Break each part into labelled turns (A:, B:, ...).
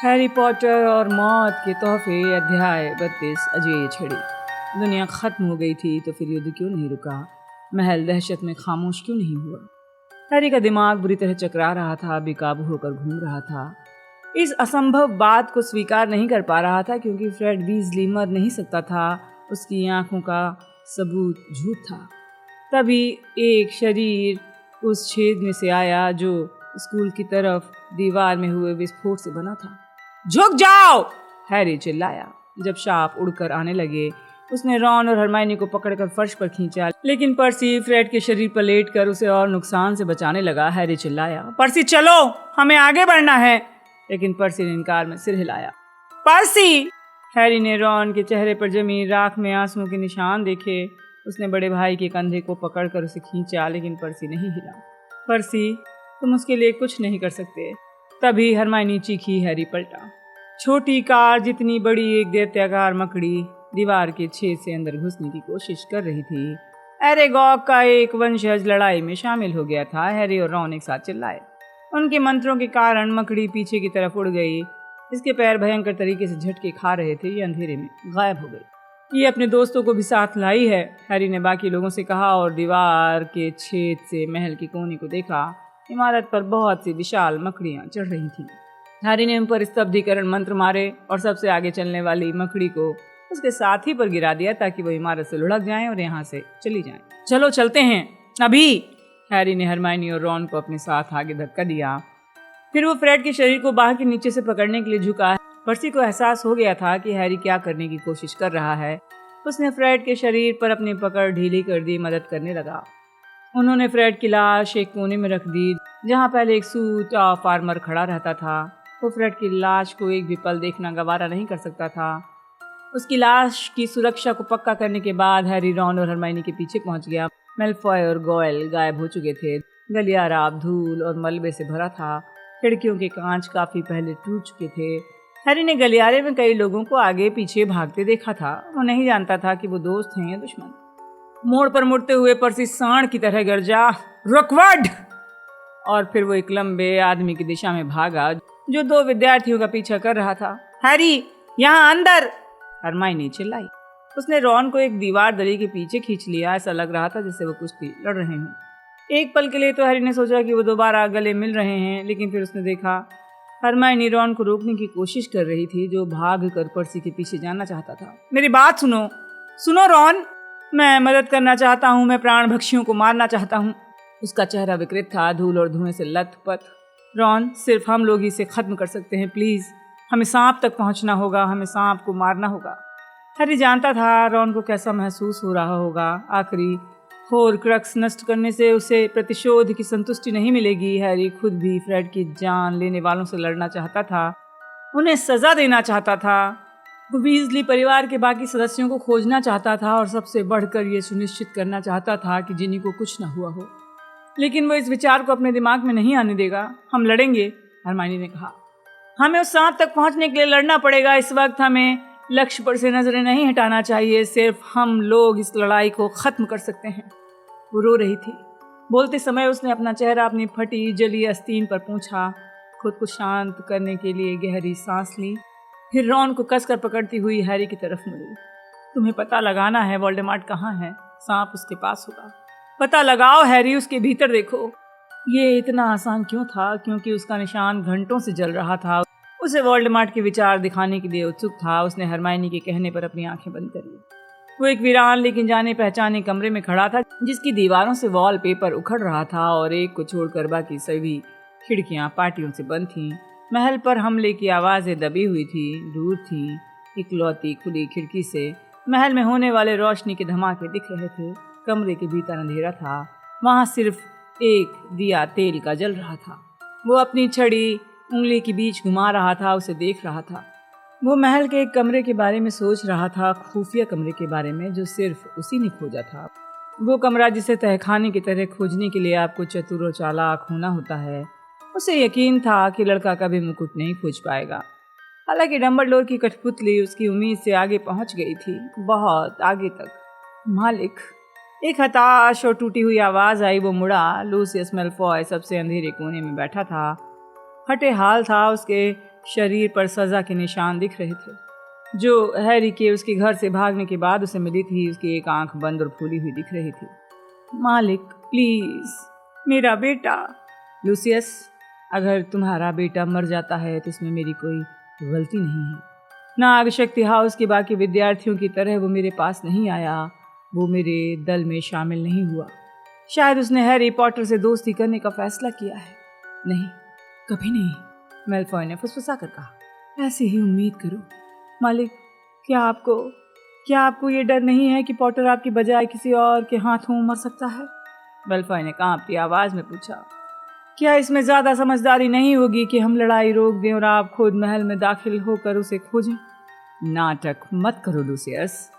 A: Harry Potter और मौत के तोहफे अध्याय 32 अजय छड़ी। दुनिया खत्म हो गई थी तो फिर युद्ध क्यों नहीं रुका? महल दहशत में खामोश क्यों नहीं हुआ? हैरी का दिमाग बुरी तरह चकरा रहा था, बेकाबू होकर घूम रहा था। इस असंभव बात को स्वीकार नहीं कर पा रहा था क्योंकि फ्रेड वीजली मर नहीं सकता था। उसकी आंखों का सबूत झूठ था। तभी एक शरीर उस छेद में से आया जो स्कूल की तरफ दीवार में हुए विस्फोट से बना था। झुक जाओ! हैरी चिल्लाया। जब सांप उड़कर आने लगे उसने रॉन और हरमाइनी को पकड़कर फर्श पर खींचा, लेकिन पर्सी फ्रेड के शरीर पर लेटकर उसे और नुकसान से बचाने लगा। हैरी चिल्लाया, पर्सी चलो, हमें आगे बढ़ना है। लेकिन पर्सी ने इनकार में सिर हिलाया। पर्सी! हैरी ने रॉन के चेहरे पर जमी राख में आंसुओं के निशान देखे। उसने बड़े भाई के कंधे को पकड़कर उसे खींचा, लेकिन पर्सी नहीं हिला। पर्सी, तुम उसके लिए कुछ नहीं कर सकते। तभी हरमाइनी चीखी। हैरी पलटा। छोटी कार जितनी बड़ी एक दैत्याकार मकड़ी दीवार के छेद से अंदर घुसने की कोशिश कर रही थी। एरेगॉग का एक वंशज लड़ाई में शामिल हो गया था। हैरी और रॉन एक साथ चिल्लाए। उनके मंत्रों के कारण मकड़ी पीछे की तरफ उड़ गई। इसके पैर भयंकर तरीके से झटके खा रहे थे। ये अंधेरे में गायब हो गई। ये अपने दोस्तों को भी साथ लाई है, हैरी ने बाकी लोगों से कहा और दीवार के छेद से महल के कोने को देखा। इमारत पर बहुत सी विशाल मकड़ियां चढ़ रही थीं। हैरी ने उन पर स्तब्धीकरण मंत्र मारे और सबसे आगे चलने वाली मकड़ी को उसके साथी पर गिरा दिया ताकि वो इमारत से लुढ़क जाएं और यहाँ से चली जाएं। चलो चलते हैं अभी! हैरी ने हरमाइनी और रॉन को अपने साथ आगे धक्का दिया। फिर वो फ्रेड के शरीर को बाह के नीचे से पकड़ने के लिए झुका। पर्सी को एहसास हो गया था कि हैरी क्या करने की कोशिश कर रहा है। उसने फ्रेड के शरीर पर अपनी पकड़ ढीली कर दी, मदद करने लगा। उन्होंने फ्रेड की लाश एक कोने में रख दी जहाँ पहले एक सूट ऑफ आर्मर खड़ा रहता था। वो फ्रेड की लाश को एक भी पल देखना गवारा नहीं कर सकता था। उसकी लाश की सुरक्षा को पक्का करने के बाद हैरी रॉन और हरमाइनी के पीछे पहुंच गया। मेलफॉय और गोयल गायब हो चुके थे। गलियारा धूल और मलबे से भरा था। खिड़कियों के कांच काफी पहले टूट चुके थे। हैरी ने गलियारे में कई लोगों को आगे पीछे भागते देखा था। वो नहीं जानता था कि वो दोस्त हैं या दुश्मन। मोड़ पर मुड़ते हुए पर्सी सांड की तरह गरजा, रुकवट! और फिर वो एक लंबे आदमी की दिशा में भागा जो दो विद्यार्थियों का पीछा कर रहा था। हैरी, यहाँ अंदर! हरमाइनी चिल्लाई। उसने रॉन को एक दीवार दली के पीछे खींच लिया। ऐसा लग रहा था जैसे वो कुश्ती लड़ रहे हों। एक पल के लिए तो हैरी ने सोचा कि वो दोबारा गले मिल रहे हैं, लेकिन फिर उसने देखा हरमाइनी रॉन को रोकने की कोशिश कर रही थी, जो भाग कर पर्सी के पीछे जाना चाहता था। मेरी बात सुनो, सुनो रॉन, मैं मदद करना चाहता हूँ। मैं प्राण भक्षियों को मारना चाहता हूँ। उसका चेहरा विकृत था, धूल और धुएं से लथपथ। रॉन, सिर्फ हम लोग इसे खत्म कर सकते हैं, प्लीज। हमें सांप तक पहुंचना होगा, हमें सांप को मारना होगा। हैरी जानता था रॉन को कैसा महसूस हो रहा होगा। आखिरी होर्क्रक्स नष्ट करने से उसे प्रतिशोध की संतुष्टि नहीं मिलेगी। हैरी खुद भी फ्रेड की जान लेने वालों से लड़ना चाहता था, उन्हें सजा देना चाहता था। वो वीजली परिवार के बाकी सदस्यों को खोजना चाहता था और सबसे बढ़कर ये सुनिश्चित करना चाहता था कि जिनी को कुछ न हुआ हो। लेकिन वो इस विचार को अपने दिमाग में नहीं आने देगा। हम लड़ेंगे, हरमाइनी ने कहा। हमें उस सांप तक पहुंचने के लिए लड़ना पड़ेगा। इस वक्त हमें लक्ष्य पर से नजरें नहीं हटाना चाहिए। सिर्फ हम लोग इस लड़ाई को खत्म कर सकते हैं। वो रो रही थी। बोलते समय उसने अपना चेहरा अपनी फटी जली आस्तीन पर पोंछा। खुद को शांत करने के लिए गहरी सांस ली। फिर रॉन को कसकर पकड़ती हुई हैरी की तरफ मुड़ी। तुम्हें पता लगाना है वोल्डेमॉर्ट कहाँ है। सांप उसके पास होगा। पता लगाओ हैरी, उसके भीतर देखो। ये इतना आसान क्यों था? क्योंकि उसका निशान घंटों से जल रहा था। उसे वोल्डेमॉर्ट के विचार दिखाने के लिए उत्सुक था। उसने हरमाइनी के कहने पर अपनी आंखें बंद कर ली। वो एक वीरान लेकिन जाने पहचाने कमरे में खड़ा था, जिसकी दीवारों से वॉलपेपर उखड़ रहा था और एक को छोड़कर बाकी सभी खिड़कियां पाटियों से बंद थीं। महल पर हमले की आवाजें दबी हुई थी, दूर थी। इकलौती खुली खिड़की से महल में होने वाले रोशनी के धमाके दिख रहे थे। कमरे के भीतर अंधेरा था। वहां सिर्फ एक दिया तेल का जल रहा था। वो अपनी छड़ी उंगली के बीच घुमा रहा था, उसे देख रहा था। वो महल के एक कमरे के बारे में सोच रहा था, खुफिया कमरे के बारे में जो सिर्फ उसी ने खोजा था। वो कमरा जिसे तहखाने की तरह खोजने के लिए आपको चतुर और चालाक होना होता है। उसे यकीन था कि लड़का कभी मुकुट नहीं खोज पाएगा। हालांकि डंबलडोर की कठपुतली उसकी उम्मीद से आगे पहुंच गई थी, बहुत आगे तक। मालिक, एक हताश और टूटी हुई आवाज आई। वो मुड़ा। लूसियस मेलफॉय सबसे अंधेरे कोने में बैठा था। फटे हाल था, उसके शरीर पर सज़ा के निशान दिख रहे थे। जो हैरी के उसके घर से भागने के बाद उसे मिली थी, उसकी एक आंख बंद और फूली हुई दिख रही थी। मालिक प्लीज़, मेरा बेटा। लूसियस, अगर तुम्हारा बेटा मर जाता है तो इसमें मेरी कोई गलती नहीं है। नाग शक्ति हाउस के बाकी विद्यार्थियों की तरह वो मेरे पास नहीं आया, वो मेरे दल में शामिल नहीं हुआ। शायद उसने हैरी पॉटर से दोस्ती करने का फैसला किया है। नहीं, कभी नहीं, मैल्फॉय ने फुसफुसा कर कहा। ऐसी ही उम्मीद करो। मालिक, क्या आपको ये डर नहीं है कि पॉटर आपकी बजाय किसी और के हाथों मर सकता है? मैल्फॉय ने कांपती आवाज में पूछा। क्या इसमें ज्यादा समझदारी नहीं होगी कि हम लड़ाई रोक दें और आप खुद महल में दाखिल होकर उसे खोजें? नाटक मत करो लूसियस।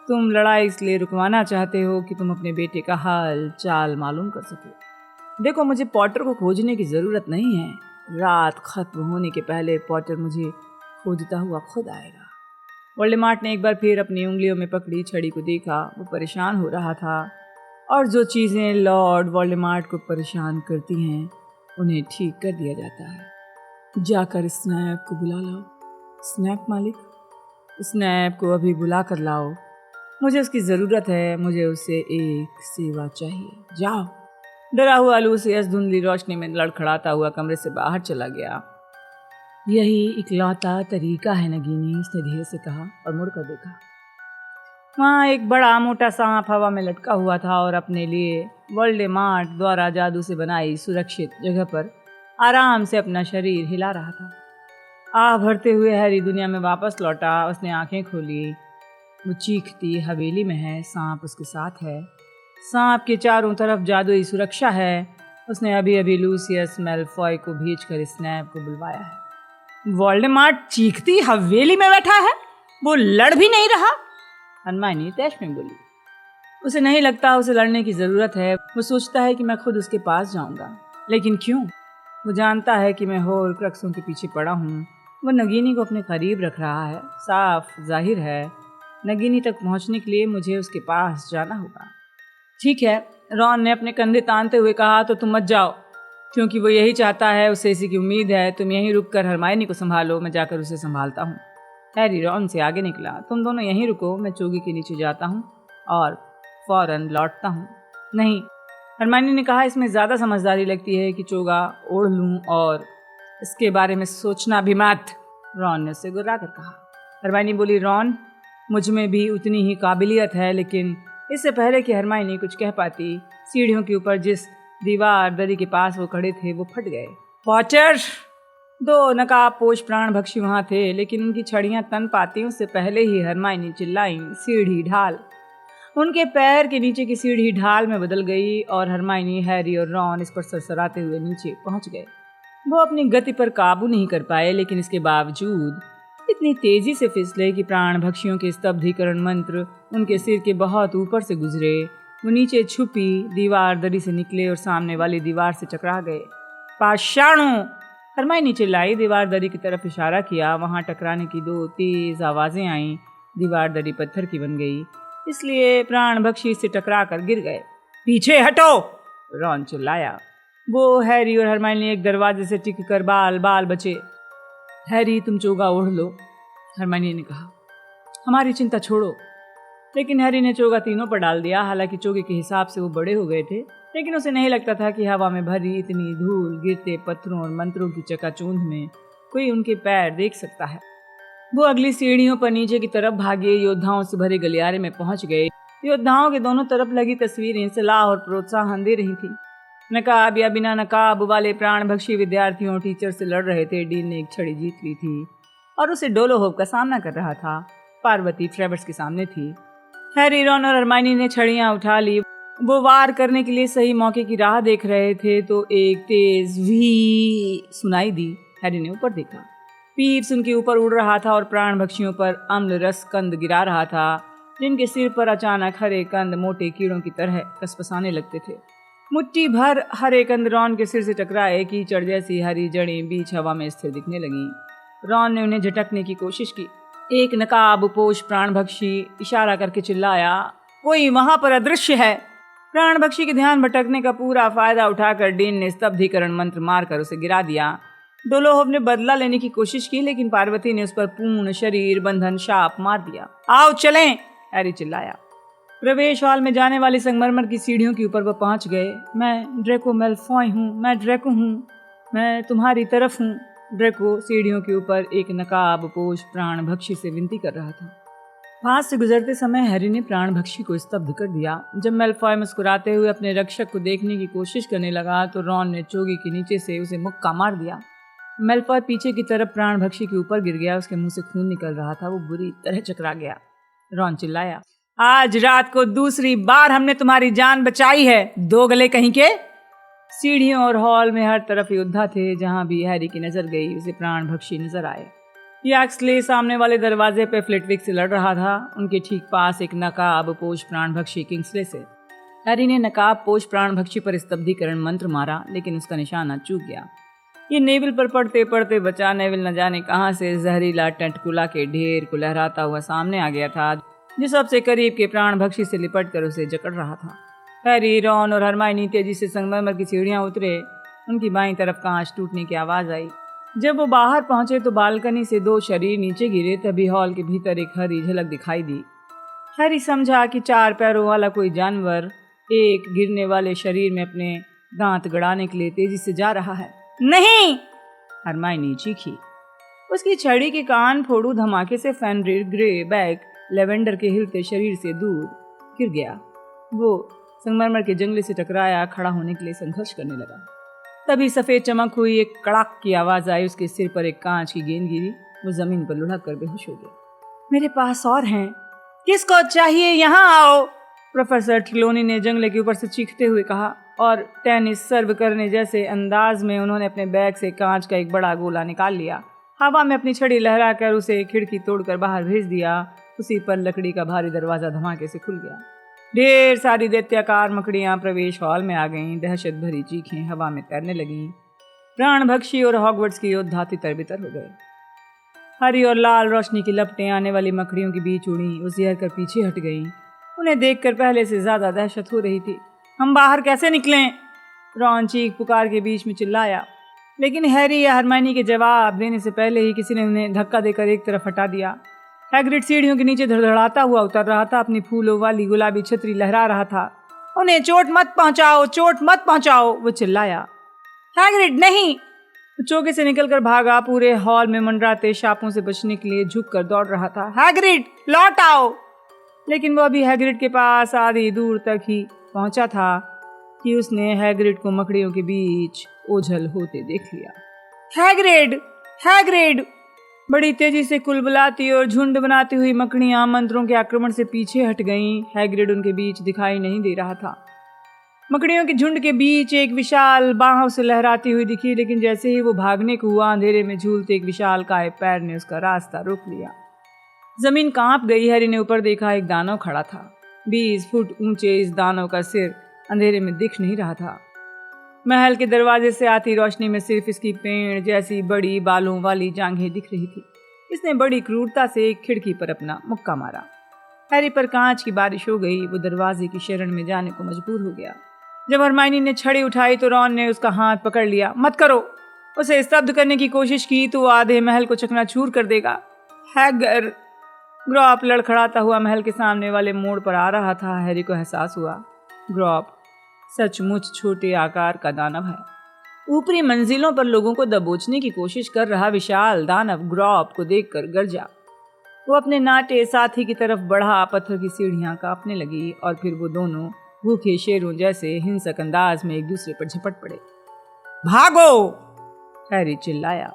A: तुम लड़ाई इसलिए रुकवाना चाहते हो कि तुम अपने बेटे का हाल चाल मालूम कर सको। देखो, मुझे पॉटर को खोजने की जरूरत नहीं है। रात खत्म होने के पहले पॉटर मुझे खोजता हुआ खुद आएगा। वोल्डेमॉर्ट ने एक बार फिर अपनी उंगलियों में पकड़ी छड़ी को देखा। वो परेशान हो रहा था, और जो चीज़ें लॉर्ड वोल्डेमॉर्ट को परेशान करती हैं उन्हें ठीक कर दिया जाता है। जाकर स्नैप को बुला लाओ। स्नैप मालिक, स्नैप को अभी बुला कर लाओ। मुझे उसकी ज़रूरत है, मुझे उससे एक सेवा चाहिए। जाओ। डरा हुआ लूसियस धुंधली रोशनी में लड़खड़ाता हुआ कमरे से बाहर चला गया। यही इकलौता तरीका है नगीनी, उसने धीरे से कहा और मुड़कर देखा। वहाँ एक बड़ा मोटा सांप हवा में लटका हुआ था और अपने लिए वोल्डेमॉर्ट द्वारा जादू से बनाई सुरक्षित जगह पर आराम से अपना शरीर हिला रहा था। आह भरते हुए हैरी दुनिया में वापस लौटा। उसने आंखें खोली। वो चीखती हवेली में है, सांप उसके साथ है, सांप के चारों तरफ जादुई सुरक्षा है। उसने अभी अभी लूसियस मैल्फॉय को भेजकर स्नैप को बुलवाया है। वोल्डेमॉर्ट चीखती हवेली में बैठा है, वो लड़ भी नहीं रहा। हरमाइनी तैश में बोली। उसे नहीं लगता उसे लड़ने की जरूरत है। वो सोचता है कि मैं खुद उसके पास जाऊंगा, लेकिन क्यों? वो जानता है कि मैं होर्क्रक्सों के पीछे पड़ा हूँ। वो नगीनी को अपने करीब रख रहा है। साफ जाहिर है नगीनी तक पहुँचने के लिए मुझे उसके पास जाना होगा। ठीक है, रॉन ने अपने कंधे तानते हुए कहा, तो तुम मत जाओ, क्योंकि वो यही चाहता है, उसे इसी की उम्मीद है। तुम यहीं रुककर हरमाइनी को संभालो, मैं जाकर उसे संभालता हूँ। हैरी रॉन से आगे निकला। तुम दोनों यहीं रुको, मैं चोगी के नीचे जाता हूँ और फौरन लौटता हूँ। नहीं, हरमाइनी ने कहा, इसमें ज़्यादा समझदारी लगती है कि चोगा ओढ़ लूँ और इसके बारे में सोचना भी मत। रॉन ने उससे गुर्रा कर कहा। हरमाइनी बोली, रॉन, मुझ में भी उतनी ही काबिलियत है। लेकिन इससे पहले कि हरमाइनी कुछ कह पाती, सीढ़ियों के ऊपर जिस दीवार दरी के पास वो खड़े थे वो फट गए। पॉटर! दो नकाबपोश प्राणभक्षी वहां थे, लेकिन उनकी छड़ियां तन पाती उससे पहले ही हरमाइनी चिल्लाई, सीढ़ी ढाल! उनके पैर के नीचे की सीढ़ी ढाल में बदल गई और हरमाइनी, हैरी और रॉन इस पर सरसराते हुए नीचे पहुंच गए। वो अपनी गति पर काबू नहीं कर पाए, लेकिन इसके बावजूद इतनी तेजी से फिसले कि प्राणभक्षियों के स्तब्धीकरण मंत्र उनके सिर के बहुत ऊपर से गुजरे। वो नीचे छुपी दीवार दरी से निकले और सामने वाली दीवार से टकरा गए। पाषाणों! हरमाइनी चिल्लाई, दीवार दरी की तरफ इशारा किया। वहां टकराने की दो तेज आवाजें आईं। दीवार दरी पत्थर की बन गई, इसलिए प्राणभक्षी से टकरा कर गिर गए। पीछे हटो! रॉन चिल्लाया। वो, हैरी और हरमाइनी एक दरवाजे से टिक कर बाल बाल बचे। हैरी, तुम चोगा ओढ़ लो, हरमाइनी ने कहा। हमारी चिंता छोड़ो। लेकिन हैरी ने चोगा तीनों पर डाल दिया। हालांकि चोगे के हिसाब से वो बड़े हो गए थे, लेकिन उसे नहीं लगता था कि हवा में भरी इतनी धूल, गिरते पत्थरों और मंत्रों की चकाचौंध में कोई उनके पैर देख सकता है। वो अगली सीढ़ियों पर नीचे की तरफ भागे। योद्धाओं से भरे गलियारे में पहुंच गए। योद्धाओं के दोनों तरफ लगी तस्वीरें सलाह और प्रोत्साहन दे रही थी। नकाब या बिना नकाब वाले प्राणभक्षी विद्यार्थियों टीचर से लड़ रहे थे। डीन ने एक छड़ी जीत ली थी और उसे डोलोहोप का सामना कर रहा था। पार्वती ट्रेवर्स के सामने थी। हैरी, रॉन और हरमाइनी ने छड़ियां उठा ली। वो वार करने के लिए सही मौके की राह देख रहे थे तो एक तेज वी सुनाई दी। हैरी ने ऊपर देखा। पीप्स उनके ऊपर उड़ रहा था और प्राणभक्षियों पर अम्ल रस कंद गिरा रहा था, जिनके सिर पर अचानक हरे कंद मोटे कीड़ों की तरह कसपसाने लगते थे। मुट्ठी भर हरे कंद रॉन के सिर से टकराए। कीचड़ जैसी हरी जड़ें बीच हवा में स्थिर दिखने लगीं। रॉन ने उन्हें झटकने की कोशिश की। एक नकाबपोश प्राणभक्षी इशारा करके चिल्लाया, कोई वहां पर अदृश्य है। प्राणभक्षी के ध्यान भटकने का पूरा फायदा उठाकर डीन ने स्तब्धीकरण मंत्र मारकर उसे गिरा दिया। डोलोहोव ने बदला लेने की कोशिश की, लेकिन पार्वती ने उस पर पूर्ण शरीर बंधन शाप मार दिया। आओ चलें, हैरी चिल्लाया। प्रवेश हॉल में जाने वाली संगमरमर की सीढ़ियों के ऊपर वो पहुंच गए। मैं ड्रेको मैलफॉय हूँ, मैं ड्रेको हूँ, मैं तुम्हारी तरफ हूँ। ड्रेको सीढ़ियों के ऊपर एक नकाबपोश प्राणभक्षी से विनती कर रहा था। पास से गुजरते समय हैरी ने प्राणभक्षी को स्तब्ध कर दिया। जब मैलफॉय मुस्कुराते हुए अपने रक्षक को देखने की कोशिश करने लगा तो रॉन ने चोगी के नीचे से उसे मुक्का मार दिया। मैलफॉय पीछे की तरफ प्राणभक्षी के ऊपर गिर गया। उसके मुंह से खून निकल रहा था। वो बुरी तरह चकरा गया। रॉन चिल्लाया, आज रात को दूसरी बार हमने तुम्हारी जान बचाई है, दो गले कहीं के। सीढ़ियों और हॉल में हर तरफ योद्धा थे। जहां भी हैरी की नजर गई उसे प्राणभक्षी नजर आए। याक्सले सामने वाले दरवाजे पे फ्लिटविक से लड़ रहा था। उनके ठीक पास एक नकाबपोश प्राणभक्षी किंग्सले से। हैरी ने नकाबपोश प्राणभक्षी पर स्तब्धीकरण मंत्र मारा, लेकिन उसका निशाना चूक गया। ये नेविल पर पड़ते पड़ते बचा नेविल न जाने कहां से जहरीला टेंटकुला के ढेर को लहराता हुआ सामने आ गया था, जो सबसे करीब के प्राणभक्षी से लिपट कर उसे जकड़ रहा था। हैरी, रॉन और हरमाइनी तेजी से संगमरमर की सीढ़ियां उतरे। उनकी बाईं तरफ कांच टूटने की आवाज आई। जब वो बाहर पहुंचे तो बालकनी से दो शरीर नीचे गिरे। तभी हॉल के भीतर एक हरी झलक दिखाई दी। हैरी समझा कि 4 पैरों वाला कोई जानवर एक गिरने वाले शरीर में अपने दांत गड़ाने के लिए तेजी से जा रहा है। नहीं, हरमाइनी चीखी। उसकी छड़ी के कान फोड़ू धमाके से फेनरिर ग्रे बैग लेवेंडर के हिलते शरीर से दूर गिर गया। वो संगमरमर के जंगले से टकराया, खड़ा होने के लिए संघर्ष करने लगा। तभी सफेद चमक हुई, एक कड़ाक की आवाज आई। उसके सिर पर एक कांच की गेंद गिरी। वो जमीन पर लुढ़क कर बेहोश हो गया। मेरे पास और हैं, किसको चाहिए, यहाँ आओ, प्रोफेसर ट्रिलोनी ने जंगले के ऊपर से चीखते हुए कहा। और टेनिस सर्व करने जैसे अंदाज में उन्होंने अपने बैग से कांच का एक बड़ा गोला निकाल लिया। हवा में अपनी छड़ी लहराकर उसे खिड़की तोड़कर बाहर भेज दिया। उसी पर लकड़ी का भारी दरवाजा धमाके से खुल गया। ढेर सारी दैत्याकार मकड़ियां प्रवेश हॉल में आ गईं। दहशत भरी चीखें हवा में तैरने लगीं। प्राणभक्षी और हॉगवर्ट्स के योद्धा तितर-बितर हो गए। हरी और लाल रोशनी की लपटें आने वाली मकड़ियों के बीच उड़ी। वो सिहर कर पीछे हट गईं। उन्हें देखकर पहले से ज्यादा दहशत हो रही थी। हम बाहर कैसे निकलें? रॉन चीख पुकार के बीच में चिल्लाया, लेकिन हैरी या हरमाइनी के जवाब देने से पहले ही किसी ने उन्हें धक्का देकर एक तरफ हटा दिया। हैग्रिड सीढ़ियों के नीचे धड़धड़ाता हुआ उतर रहा था। अपनी फूलों वाली गुलाबी छतरी लहरा रहा था। उन्हें चोट मत पहुंचाओ, चोट मत पहुंचाओ, वो चिल्लाया। हैग्रिड नहीं! वो चौके से निकलकर भागा। पूरे हॉल में मंडराते सांपों से बचने के लिए झुककर दौड़ रहा था। हैग्रिड, लौट आओ! लेकिन वो अभी हैग्रिड के पास आधी दूर तक ही पहुंचा था कि उसने हैग्रिड को मकड़ियों के बीच ओझल होते देख लिया। Hagrid, Hagrid! बड़ी तेजी से कुलबुलाती और झुंड बनाती हुई मकड़ियां मंत्रों के आक्रमण से पीछे हट गईं। हैग्रिड उनके बीच दिखाई नहीं दे रहा था। मकड़ियों के झुंड के बीच एक विशाल बाहों से लहराती हुई दिखी, लेकिन जैसे ही वो भागने को हुआ, अंधेरे में झूलते एक विशाल काय पैर ने उसका रास्ता रोक लिया। जमीन कांप गई। हैरी ने ऊपर देखा, एक दानव खड़ा था। 20 फुट ऊंचे इस दानव का सिर अंधेरे में दिख नहीं रहा था। महल के दरवाजे से आती रोशनी में सिर्फ इसकी पेड़ जैसी बड़ी बालों वाली जांघें दिख रही थी। इसने बड़ी क्रूरता से एक खिड़की पर अपना मुक्का मारा। हैरी पर कांच की बारिश हो गई। वो दरवाजे की शरण में जाने को मजबूर हो गया। जब हरमाइनी ने छड़ी उठाई तो रॉन ने उसका हाथ पकड़ लिया। मत करो! उसे स्तब्ध करने की कोशिश की तो वो आधे महल को चकनाचूर कर देगा। हैगर! ग्रॉप लड़खड़ाता हुआ महल के सामने वाले मोड़ पर आ रहा था। हैरी को एहसास हुआ, ग्रॉप सचमुच छोटे आकार का दानव है। ऊपरी मंजिलों पर लोगों को दबोचने की कोशिश कर रहा विशाल दानव ग्रॉप को देखकर गरजा। वो अपने नाटे साथी की तरफ बढ़ा। पत्थर की सीढ़ियां कांपने लगी और फिर वो दोनों भूखे शेरों जैसे हिंसक अंदाज में एक दूसरे पर झपट पड़े। भागो! हैरी चिल्लाया।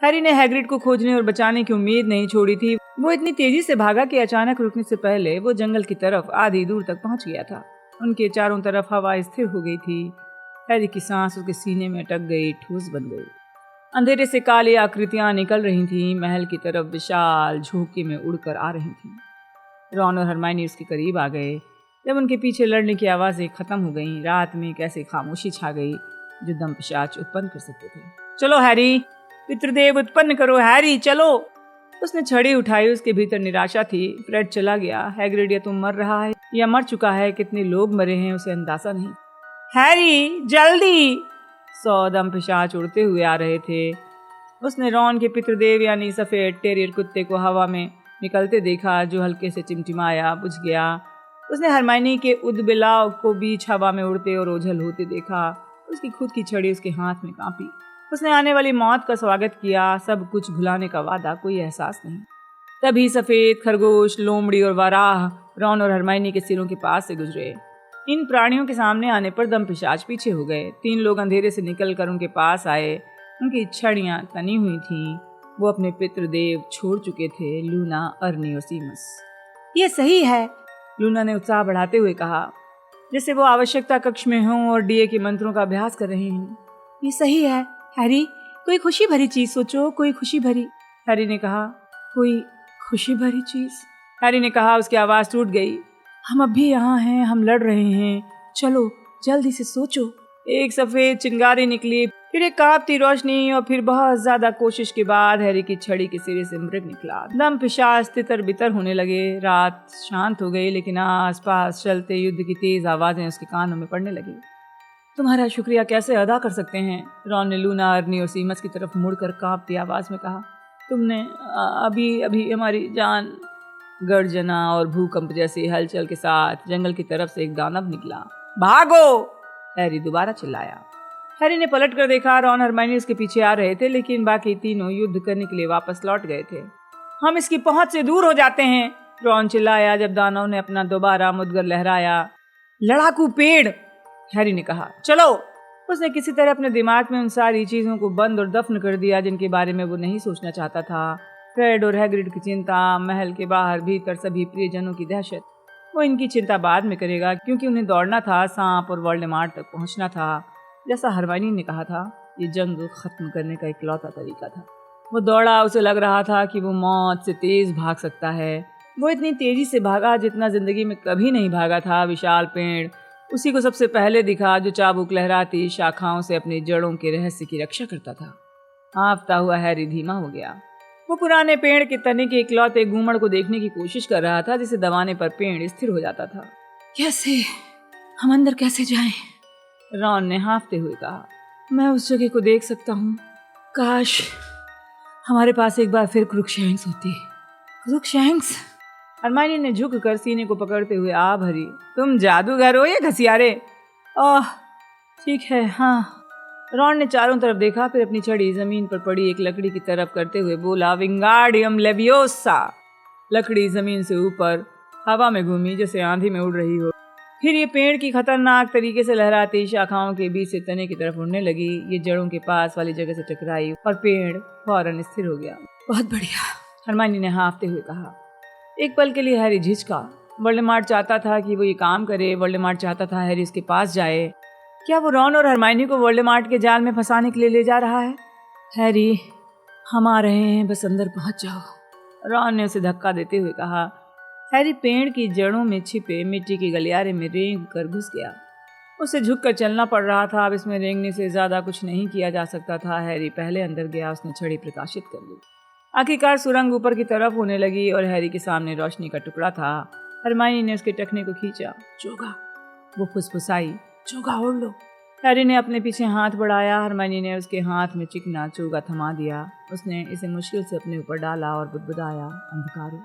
A: हैरी ने हैग्रिड को खोजने और बचाने की उम्मीद नहीं छोड़ी थी। वो इतनी तेजी से भागा कि अचानक रुकने से पहले वो जंगल की तरफ आधी दूर तक पहुंच गया था। उनके चारों तरफ हवा स्थिर हो गई थी। हैरी की सांस उसके सीने में अटक गई, ठोस बन गई। अंधेरे से काली आकृतियां निकल रही थीं, महल की तरफ विशाल झोंके में उड़कर आ रही थीं। रॉन और हरमाइनी उसके करीब आ गए। जब उनके पीछे लड़ने की आवाजें खत्म हो गईं, रात में एक ऐसी खामोशी छा गई जो दम पिशाच उत्पन्न कर सकते थे। चलो हैरी, पितृदेव उत्पन्न करो। हैरी चलो! उसने छड़ी उठाई। उसके भीतर निराशा थी। फ्रेड चला गया। हैग्रिड या तो मर रहा है या मर चुका है। कितने लोग मरे हैं उसे अंदाजा नहीं। हैरी जल्दी! 100 दम पिशाच उड़ते हुए आ रहे थे। उसने रॉन के पितृदेव यानी सफ़ेद टेरियर कुत्ते को हवा में निकलते देखा, जो हल्के से चिमचिमाया, बुझ गया। उसने हरमाइनी के उदबिलाव को बीच हवा में उड़ते और ओझल होते देखा। उसकी खुद की छड़ी उसके हाथ में कांपी। उसने आने वाली मौत का स्वागत किया, सब कुछ भुलाने का वादा, कोई एहसास नहीं। तभी सफ़ेद खरगोश, लोमड़ी और वाराह रॉन और हरमाइनी के सिरों के पास से गुजरे। इन प्राणियों के सामने आने पर दम पिशाच पीछे हो गए। 3 लोग अंधेरे से निकलकर उनके पास आए। उनकी छड़ियाँ तनी हुई थीं। वो अपने पितृदेव छोड़ चुके थे, लूना, अर्नी और सीमस। ये सही है, लूना ने उत्साह बढ़ाते हुए कहा, जैसे वो आवश्यकता कक्ष में हों और डीए के मंत्रों का अभ्यास कर रहे हैं। ये सही है हैरी, कोई खुशी भरी चीज सोचो, कोई खुशी भरी। हैरी ने कहा, कोई खुशी भरी चीज? हैरी ने कहा, उसकी आवाज टूट गई। हम अब भी यहाँ हैं, हम लड़ रहे हैं, चलो जल्दी से सोचो। एक सफेद चिंगारी निकली, फिर एक कांपती रोशनी और फिर बहुत ज्यादा कोशिश के बाद हैरी की छड़ी के सिरे से मृग निकला। दम पिशाच तितर बितर होने लगे। रात शांत हो गई, लेकिन आसपास चलते युद्ध की तेज आवाजें उसके कानों में पड़ने लगी। तुम्हारा शुक्रिया कैसे अदा कर सकते हैं? रॉन ने लूना, अर्नी और सीमस की तरफ मुड़कर कांपती आवाज में कहा। तुमने अभी अभी हमारी जान। गर्जना और भूकंप जैसी हलचल के साथ जंगल की तरफ से एक दानव निकला। भागो! हैरी दोबारा चिल्लाया। हैरी ने पलट कर देखा, रॉन हरमाइनी उसके पीछे आ रहे थे, लेकिन बाकी तीनों युद्ध करने के लिए वापस लौट गए थे। हम इसकी पहुंच से दूर हो जाते हैं, रॉन चिल्लाया जब दानव ने अपना दोबारा मुद्गर लहराया। लड़ाकू पेड़, हैरी ने कहा, चलो। उसने किसी तरह अपने दिमाग में उन सारी चीजों को बंद और दफन कर दिया जिनके बारे में वो नहीं सोचना चाहता था। फ्रेड और हैग्रिड की चिंता, महल के बाहर भीतर सभी प्रियजनों की दहशत। वो इनकी चिंता बाद में करेगा, क्योंकि उन्हें दौड़ना था, सांप और वोल्डेमॉर्ट तक पहुंचना था। जैसा हरमाइनी ने कहा था, ये जंग खत्म करने का इकलौता तरीका था। वो दौड़ा, उसे लग रहा था कि वो मौत से तेज भाग सकता है। वो इतनी तेजी से भागा जितना जिंदगी में कभी नहीं भागा था। विशाल पेड़ उसी को सबसे पहले दिखा, जो चाबुक लहराती शाखाओं से अपनी जड़ों के रहस्य की रक्षा करता था। हाँफता हुआ हैरी धीमा हो गया। वो पुराने पेड़ के तने के इकलौते घूमड़ को देखने की कोशिश कर रहा था, जिसे दबाने पर पेड़ स्थिर हो जाता था। कैसे? हम अंदर कैसे जाएं? रॉन ने हाँफते हुए कहा। मैं उस जगह को देख सकता हूँ। काश हमारे पास एक बार फिर क्रुकशैंक्स होती। क्रुकशैंक्स? हरमाइनी ने झुक कर सीने को पकड़ते हुए आ भरी। तुम जादूगर हो या घसियारे? ओह ठीक है, हाँ। रॉन ने चारों तरफ देखा, फिर अपनी छड़ी जमीन पर पड़ी एक लकड़ी की तरफ करते हुए बोला, विंगार्डियम लेवियोसा। लकड़ी जमीन से ऊपर हवा में घूमी जैसे आंधी में उड़ रही हो। फिर ये पेड़ की खतरनाक तरीके से लहराती शाखाओं के बीच से तने की तरफ उड़ने लगी। ये जड़ों के पास वाली जगह से टकराई और पेड़ फौरन स्थिर हो गया। बहुत बढ़िया, हरमाइनी ने हाँफते हुए कहा। एक पल के लिए हैरी झिझका। वोल्डेमॉर्ट चाहता था कि वो ये काम करे। वोल्डेमॉर्ट चाहता था हैरी उसके पास जाए। क्या वो रॉन और हरमाइनी को वोल्डेमॉर्ट के जाल में फंसाने के लिए ले जा रहा है? हैरी, हम आ रहे हैं, बस अंदर पहुंच जाओ, रॉन ने उसे धक्का देते हुए कहा। हैरी पेड़ की जड़ों में छिपे मिट्टी के गलियारे में रेंग कर घुस गया। उसे झुककर चलना पड़ रहा था। अब इसमें रेंगने से ज्यादा कुछ नहीं किया जा सकता था। हैरी पहले अंदर गया। उसने छड़ी प्रकाशित कर ली। आखिरकार सुरंग ऊपर की तरफ होने लगी और हैरी के सामने रोशनी का टुकड़ा था। हरमाइनी ने उसके टखने को खींचा। चोगा, वो फुसफुसाई, चोगा ओढ़ लो। हैरी ने अपने पीछे हाथ बढ़ाया। हरमाइनी ने उसके हाथ में चिकना चोगा थमा दिया। उसने इसे मुश्किल से अपने ऊपर डाला और बुदबुदाया, अंधकार।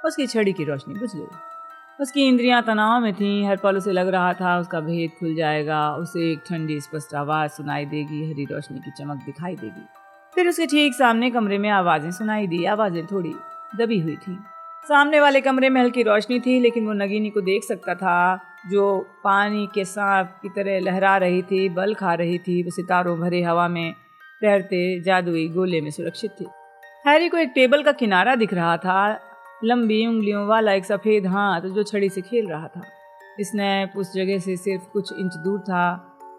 A: उसकी छड़ी की रोशनी बुझ गई। उसकी इंद्रियां तनाव में थीं। हर पल उसे लग रहा था उसका भेद खुल जाएगा। उसे एक ठंडी स्पष्ट आवाज सुनाई देगी। हरी रोशनी की चमक दिखाई देगी। फिर उसके ठीक सामने कमरे में आवाजें सुनाई दी। आवाजें थोड़ी दबी हुई थीं। सामने वाले कमरे में हल्की रोशनी थी, लेकिन वो नगीनी को देख सकता था, जो पानी के सांप की तरह लहरा रही थी, बल खा रही थी। वो सितारों भरे हवा में तैरते जादुई गोले में सुरक्षित थी। हैरी को एक टेबल का किनारा दिख रहा था। लंबी उंगलियों वाला एक सफेद हाथ जो छड़ी से खेल रहा था। स्नैप उस जगह से सिर्फ कुछ इंच दूर था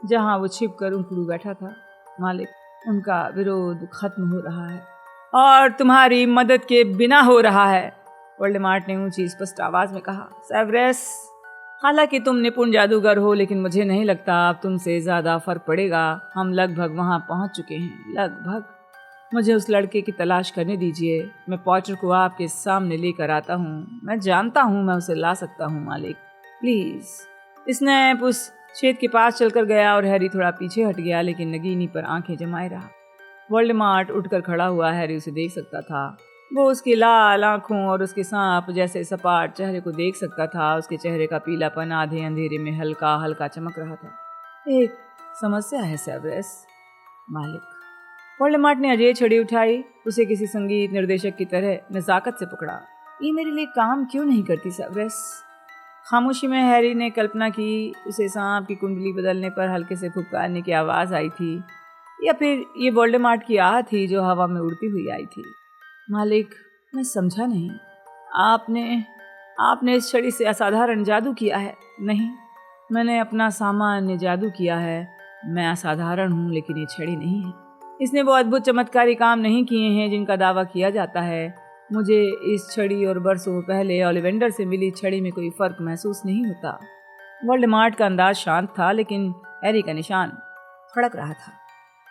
A: जहां वो छिपकर उखड़ू बैठा था। मालिक, उनका विरोध खत्म हो रहा है और तुम्हारी मदद के बिना हो रहा है, वोल्डेमॉर्ट ने ऊंची स्पष्ट आवाज में कहा। सेवरस, हालांकि तुम निपुण जादूगर हो, लेकिन मुझे नहीं लगता अब तुमसे ज्यादा फर्क पड़ेगा। हम लगभग वहां पहुंच चुके हैं, लगभग। मुझे उस लड़के की तलाश करने दीजिए। मैं पॉटर को आपके सामने लेकर आता हूँ। मैं जानता हूँ मैं उसे ला सकता हूँ, मालिक, प्लीज। स्नैप उस छेद के पास चलकर गया और हैरी थोड़ा पीछे हट गया, लेकिन नगीनी पर आंखें जमाए रहा। वोल्डेमॉर्ट उठकर खड़ा हुआ। हैरी उसे देख सकता था। वो उसकी लाल आंखों और उसके सांप जैसे सपाट चेहरे को देख सकता था। उसके चेहरे का पीलापन आधे अंधेरे में हल्का हल्का चमक रहा था। एक समस्या है सेवरस, मालिक। वोल्डेमॉर्ट ने अजय छड़ी उठाई, उसे किसी संगीत निर्देशक की तरह नज़ाकत से पकड़ा। ये मेरे लिए काम क्यों नहीं करती सेवरस? खामोशी में हैरी ने कल्पना की, उसे सांप की कुंडली बदलने पर हल्के से फुफकारने की आवाज़ आई थी, या फिर ये वोल्डेमॉर्ट की आह थी जो हवा में उड़ती हुई आई थी। मालिक, मैं समझा नहीं। आपने इस छड़ी से असाधारण जादू किया है। नहीं, मैंने अपना सामान्य जादू किया है। मैं असाधारण हूँ, लेकिन ये छड़ी नहीं है। इसने वो अद्भुत चमत्कारी काम नहीं किए हैं जिनका दावा किया जाता है। मुझे इस छड़ी और बरसों पहले ओलिवेंडर से मिली छड़ी में कोई फर्क महसूस नहीं होता। वोल्डेमॉर्ट का अंदाज शांत था, लेकिन हैरी का निशान फड़क रहा था।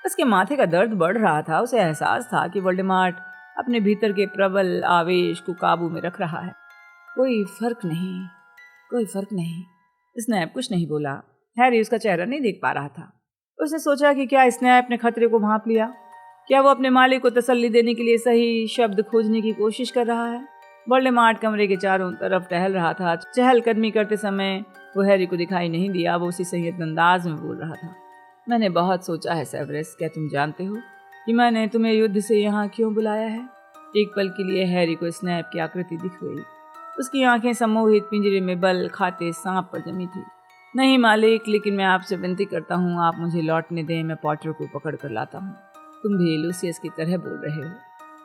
A: उसके माथे का दर्द बढ़ रहा था। उसे एहसास था कि वोल्डेमॉर्ट अपने भीतर के प्रबल आवेश को काबू में रख रहा है। कोई फर्क नहीं। स्नैप कुछ नहीं बोला। हैरी उसका चेहरा नहीं देख पा रहा था। उसने सोचा कि क्या स्नैप ने खतरे को भांप लिया? क्या वो अपने मालिक को तसल्ली देने के लिए सही शब्द खोजने की कोशिश कर रहा है? वोल्डेमॉर्ट कमरे के चारों तरफ टहल रहा था। चहलकदमी करते समय वो हैरी को दिखाई नहीं दिया। वो उसी संयत अंदाज में बोल रहा था। मैंने बहुत सोचा है सेवरस। क्या तुम जानते हो कि मैंने तुम्हें युद्ध से यहाँ क्यों बुलाया है? एक पल के लिए हैरी को स्नैप की आकृति दिख गई। उसकी आंखें सम्मोहित पिंजरे में बल खाते सांप पर जमी थी। नहीं मालिक, लेकिन मैं आपसे विनती करता हूँ, आप मुझे लौटने दें। मैं पॉटर को पकड़ कर लाता हूँ। तुम भी लूसियस की तरह बोल रहे हो।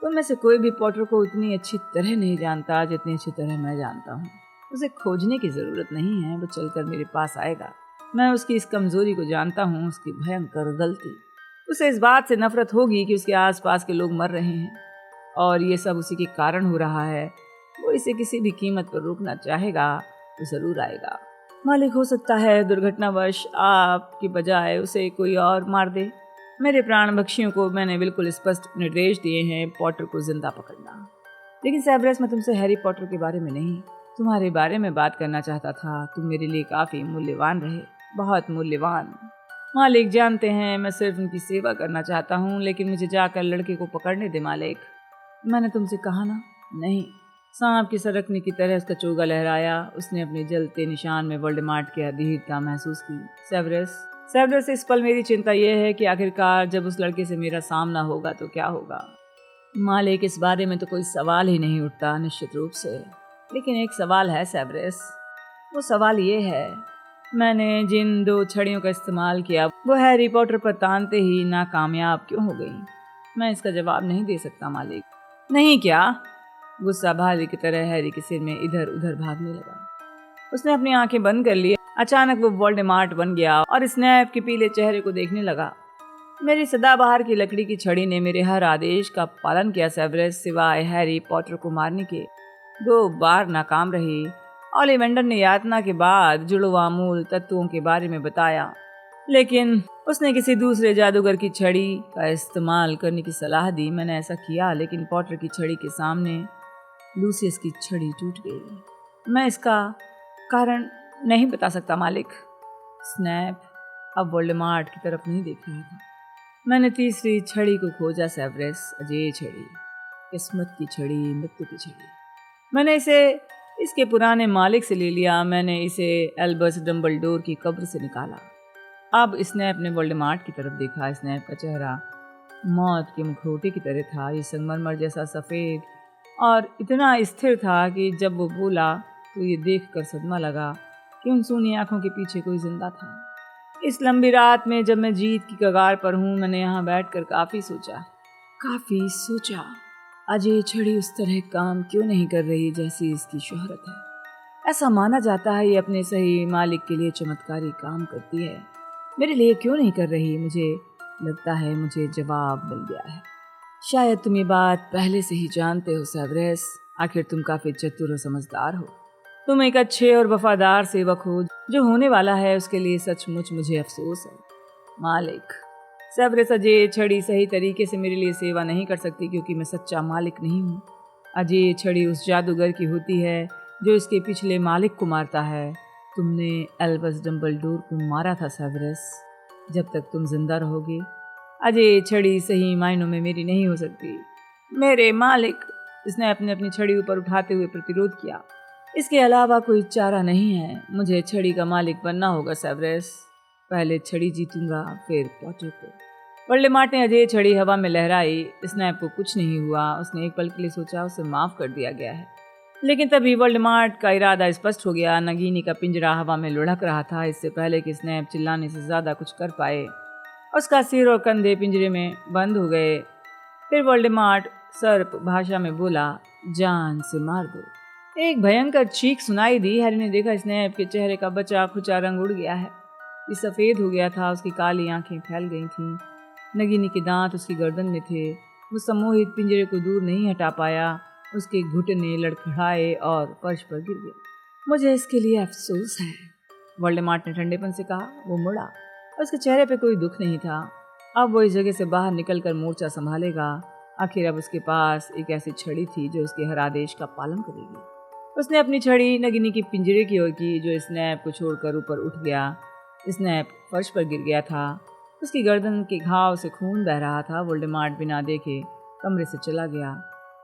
A: तुम में से कोई भी पॉटर को उतनी अच्छी तरह नहीं जानता जितनी अच्छी तरह मैं जानता हूँ। उसे खोजने की जरूरत नहीं है, वो चलकर मेरे पास आएगा। मैं उसकी इस कमजोरी को जानता हूँ, उसकी भयंकर गलती। उसे इस बात से नफरत होगी कि उसके आसपास के लोग मर रहे हैं और ये सब उसी के कारण हो रहा है। वो इसे किसी भी कीमत पर रोकना चाहेगा तो जरूर आएगा। मालिक, हो सकता है दुर्घटनावश आपकी बजाय उसे कोई और मार दे। मेरे प्राण भक्षियों को मैंने बिल्कुल स्पष्ट निर्देश दिए हैं पॉटर को जिंदा पकड़ना। लेकिन सेवरस, मैं तुमसे हैरी पॉटर के बारे में नहीं, तुम्हारे बारे में बात करना चाहता था। तुम मेरे लिए काफ़ी मूल्यवान रहे, बहुत मूल्यवान। मालिक जानते हैं, मैं सिर्फ उनकी सेवा करना चाहता हूँ, लेकिन मुझे जाकर लड़के को पकड़ने दे मालिक। मैंने तुमसे कहा ना। नहीं। सांप की सरकने की तरह उसका चोगा लहराया। उसने अपने जलते निशान में वोल्डेमॉर्ट की अधीरता महसूस की। सेवरस, इस पल मेरी चिंता यह है कि आखिरकार जब उस लड़के से मेरा सामना होगा तो क्या होगा। मालिक, इस बारे में तो कोई सवाल ही नहीं उठता, निश्चित रूप से। लेकिन एक सवाल है सेवरस। वो सवाल ये है, मैंने जिन 2 छड़ियों का इस्तेमाल किया वो हैरी पॉटर पर तानते ही नाकामयाब क्यों हो गई? मैं इसका जवाब नहीं दे सकता मालिक। नहीं क्या? गुस्सा भालू की तरह हैरी के सिर में इधर उधर भागने लगा। उसने अपनी आंखें बंद कर ली। अचानक वो वोल्डेमॉर्ट बन गया और स्नैप के पीले चेहरे को देखने लगा। मेरी सदाबहार की लकड़ी की छड़ी ने मेरे हर आदेश का पालन किया सेवरस, सिवाय हैरी पॉटर को मारने के। 2 बार नाकाम रही। ओलिवेंडर ने यातना के बाद जुड़वा मूल तत्वों के बारे में बताया, लेकिन उसने किसी दूसरे जादूगर की छड़ी का इस्तेमाल करने की सलाह दी। मैंने ऐसा किया, लेकिन पॉटर की छड़ी के सामने लूसियस की छड़ी टूट गई। मैं इसका कारण नहीं बता सकता मालिक। स्नैप अब वोल्डेमॉर्ट की तरफ नहीं देख रहा था। मैंने तीसरी छड़ी को खोजा सेवरस, अजय छड़ी, किस्मत की छड़ी, मृत्यु की छड़ी। मैंने इसे इसके पुराने मालिक से ले लिया। मैंने इसे एल्बस डम्बलडोर की कब्र से निकाला। अब स्नैप ने वोल्डेमॉर्ट की तरफ देखा। स्नैप का चेहरा मौत के मुखौटे की तरह था। ये संगमरमर जैसा सफ़ेद और इतना स्थिर था कि जब वो बोला तो ये देखकर सदमा लगा कि उन सूनी आंखों के पीछे कोई जिंदा था। इस लंबी रात में जब मैं जीत की कगार पर हूँ, मैंने यहाँ बैठकर काफ़ी सोचा। अजय छड़ी उस तरह काम क्यों नहीं कर रही जैसी इसकी शोहरत है। ऐसा माना जाता है ये अपने सही मालिक के लिए चमत्कारी काम करती है। मेरे लिए क्यों नहीं कर रही? मुझे लगता है मुझे जवाब मिल गया है। शायद तुम ये बात पहले से ही जानते हो सेवरस। आखिर तुम काफ़ी चतुर और समझदार हो। तुम एक अच्छे और वफादार सेवक हो। जो होने वाला है उसके लिए सचमुच मुझे अफसोस है मालिक। सेवरस, अजय छड़ी सही तरीके से मेरे लिए सेवा नहीं कर सकती क्योंकि मैं सच्चा मालिक नहीं हूँ। अजय छड़ी उस जादूगर की होती है जो इसके पिछले मालिक को मारता है। तुमने एल्बस डम्बलडोर को मारा था सेवरस। जब तक तुम जिंदा रहोगे अजय छड़ी सही मायनों में मेरी नहीं हो सकती। मेरे मालिक, इसने अपनी छड़ी ऊपर उठाते हुए प्रतिरोध किया। इसके अलावा कोई चारा नहीं है। मुझे छड़ी का मालिक बनना होगा सेवरस। पहले छड़ी जीतूंगा फिर पॉटर को। वोल्डेमॉर्ट ने अजय छड़ी हवा में लहराई। स्नैप को कुछ नहीं हुआ। उसने एक पल के लिए सोचा उसे माफ कर दिया गया है, लेकिन तभी वोल्डेमॉर्ट का इरादा स्पष्ट हो गया। नगीनी का पिंजरा हवा में लुढ़क रहा था। इससे पहले कि स्नैप चिल्लाने से ज्यादा कुछ कर पाए, उसका सिर और कंधे पिंजरे में बंद हो गए। फिर वोल्डेमॉर्ट सर्प भाषा में बोला, जान से मार दो। एक भयंकर चीख सुनाई दी। हैरी ने देखा स्नैप के चेहरे का बचा खुचा रंग उड़ गया है। ये सफेद हो गया था। उसकी काली आंखें फैल गई थीं। नगीनी के दांत उसकी गर्दन में थे। वो सम्मोहित पिंजरे को दूर नहीं हटा पाया। उसके घुटने लड़खड़ाए और फर्श पर गिर गए। मुझे इसके लिए अफसोस है, वोल्डेमॉर्ट ने ठंडेपन से कहा। वो मुड़ा। उसके चेहरे पे कोई दुख नहीं था। अब वो इस जगह से बाहर निकलकर मोर्चा संभालेगा। आखिर अब उसके पास एक ऐसी छड़ी थी जो उसके हर आदेश का पालन करेगी। उसने अपनी छड़ी नगीनी की पिंजरे की ओर की, जो स्नैप को छोड़कर ऊपर उठ गया। स्नैप फर्श पर गिर गया था। उसकी गर्दन के घाव से खून बह रहा था। वोल्डेमॉर्ट बिना देखे कमरे से चला गया।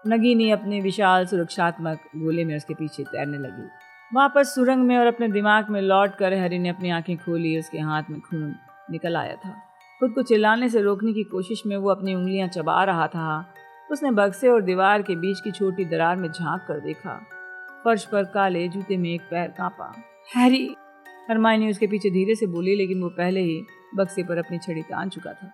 A: नगीनी अपने विशाल सुरक्षात्मक गोले में उसके पीछे तैरने लगी। वापस सुरंग में और अपने दिमाग में लौटकर हैरी ने अपनी आंखें खोली। उसके हाथ में खून निकल आया था। खुद को चिल्लाने से रोकने की कोशिश में वो अपनी उंगलियां चबा रहा था। उसने बक्से और दीवार के बीच की छोटी दरार में झांक कर देखा। फर्श पर काले जूते में एक पैर कांपा। हैरी, हरमाइनी उसके पीछे धीरे से बोली, लेकिन वो पहले ही बक्से पर अपनी छड़ी तान चुका था।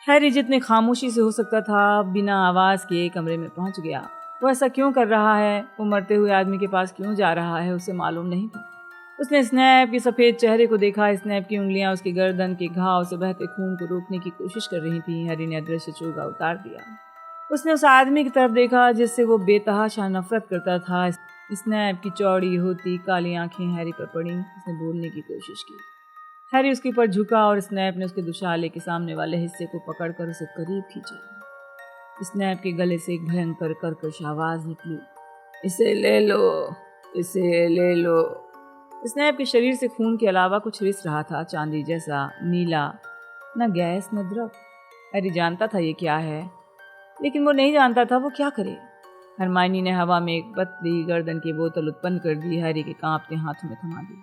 A: हैरी जितने खामोशी से हो सकता था बिना आवाज के कमरे में पहुंच गया। वो ऐसा क्यों कर रहा है? वो मरते हुए आदमी के पास क्यों जा रहा है? उसे मालूम नहीं था। उसने स्नैप के सफेद चेहरे को देखा। स्नैप की उंगलियां उसकी गर्दन के घाव से बहते खून को रोकने की कोशिश कर रही थी। हैरी ने अदृश्य चोगा उतार दिया। उसने उस आदमी की तरफ देखा जिससे वो बेतहाशा नफरत करता था। स्नैप की चौड़ी होती काली आंखें हैरी पर पड़ी। उसने बोलने की कोशिश की। हैरी उसके ऊपर झुका और स्नैप ने उसके दुशाले के सामने वाले हिस्से को पकड़कर उसे करीब खींचा। स्नैप के गले से एक भयंकर कर्कश आवाज निकली, इसे ले लो, इसे ले लो। स्नैप के शरीर से खून के अलावा कुछ रिस रहा था, चांदी जैसा नीला, न गैस न द्रव। हैरी जानता था ये क्या है, लेकिन वो नहीं जानता था वो क्या करे। हरमाइनी ने हवा में एक पतली गर्दन की बोतल उत्पन्न कर दी। हैरी के कांपते हाथों में थमा दी।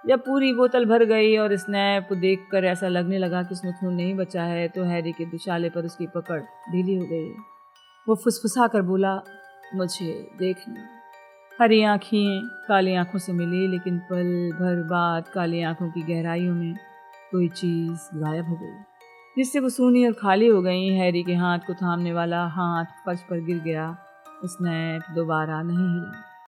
A: जब पूरी बोतल भर गई और स्नैप को देखकर ऐसा लगने लगा कि उसमें खून नहीं बचा है, तो हैरी के दुशाले पर उसकी पकड़ ढीली हो गई। वो फुसफुसा कर बोला, मुझे देखना। हरी आँखें काली आंखों से मिली, लेकिन पल भर बाद काली आंखों की गहराइयों में कोई चीज गायब हो गई, जिससे वो सूनी और खाली हो गई। हैरी के हाथ को थामने वाला हाथ फर्श पर गिर गया। स्नैप दोबारा नहीं हिला।